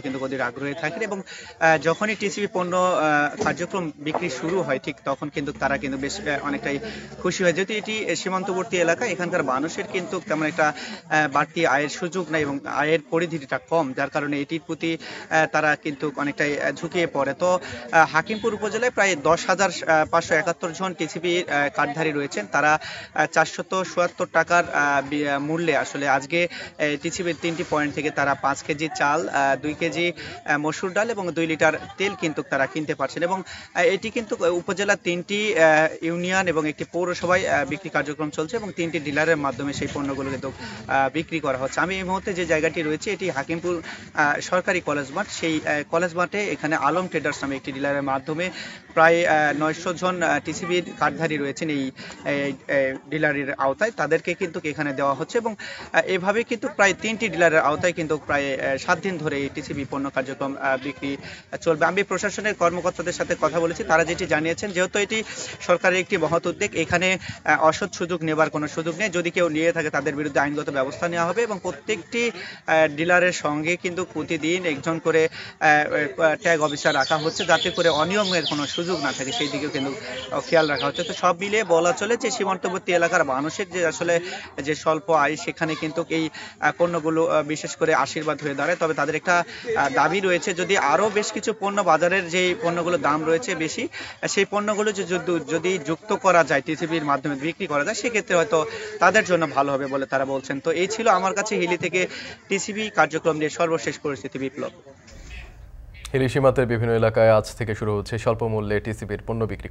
কিন্তু অধীর আগ্রহী থাকেন এবং যখনই টিসিবি পণ্য কার্যক্রম বিক্রি শুরু হয় ঠিক তখন কিন্তু তারা কিন্তু বেশ অনেকটাই খুশি হয়, যেহেতু এটি সীমান্তবর্তী এলাকা। এখানকার মানুষের কিন্তু তেমন একটা বাড়তি আয়ের সুযোগ নাই এবং আয়ের পরিধিটা কম, যার কারণে এটির প্রতি তারা কিন্তু অনেকটাই ঝুঁকিয়ে পড়ে। তো হাকিমপুর উপজেলায় প্রায় 10,571 জন টিসিবি কার্ডধারী রয়েছেন। তারা 477 টাকার মূল্যে আসলে আজকে টিসিবির 3টি পয়েন্ট থেকে তারা 5 কেজি চাল, 2 কেজি মসুর ডাল এবং 2 লিটার তেল কিন্তু তারা কিনতে পারছেন এবং এটি কিন্তু উপজেলার 3টি ইউনিয়ন এবং একটি পৌরসভায় বিক্রি কার্যক্রম চলছে এবং 3টি ডিলারের মাধ্যমে সেই পণ্যগুলো কিন্তু বিক্রি করা হচ্ছে। আমি এই মুহূর্তে যে জায়গাটি রয়েছে এটি হাকিমপুর সরকারি কলেজ মাঠ। সেই কলেজ মাঠে এখানে আলম ট্রেডার্স নামে একটি ডিলারের মাধ্যমে প্রায় 900 জন টিসিবির কার্ডধারী রয়েছেন এই ডিলারের আওতায়, তাদেরকে কিন্তু এখানে দেওয়া হচ্ছে এবং এভাবে কিন্তু প্রায় 3টি ডিলারের আওতায় কিন্তু প্রায় 7 দিন ধরে এই টিসিবি পণ্য কার্যক্রম বিক্রি চলবে। আমি প্রশাসনের কর্মকর্তাদের সাথে কথা বলেছি, তারা যেটি জানিয়েছেন যেহেতু এটি সরকারের একটি মহৎ উদ্যোগ, এখানে অসৎ সুযোগ নেবার কোনো সুযোগ নেই। যদি কেউ নিয়ে থাকে তাদের বিরুদ্ধে আইনগত ব্যবস্থা নেওয়া হবে এবং প্রত্যেকটি ডিলারের সঙ্গে কিন্তু প্রতিদিন একজন করে ট্যাগ অফিসার রাখা হচ্ছে, যাতে করে অনিয়মের কোনো সুযোগ না থাকে সেই দিকেও কিন্তু খেয়াল রাখা হচ্ছে। তো সব মিলিয়ে বলা চলে যে সীমান্তবর্তী এলাকার মানুষের যে আসলে যে স্বল্প আয় সেখানে কিন্তু এই পণ্যগুলো বিশেষ করে আশীর্বাদ হয়ে দাঁড়ায়। তবে তাদের একটা দাবি রয়েছে, যদি আরও বেশ কিছু পণ্য বাজারের যে পণ্যগুলোর দাম রয়েছে বেশি, সেই পণ্যগুলো যদি যুক্ত করা যায় টিসিবির মাধ্যমে বিক্রি করা যায় সেক্ষেত্রে হয়তো তাদের জন্য ভালো হবে বলে তারা বলছেন। তো এই ছিল আমার কাছে হিলি থেকে টিসিবি কার্যক্রম নিয়ে সর্বশেষ পরিস্থিতি। বিপ্লব। হিলি সীমান্তের বিভিন্ন এলাকায় আজ থেকে শুরু হচ্ছে স্বল্প মূল্যে টিসিবির পণ্য বিক্রি।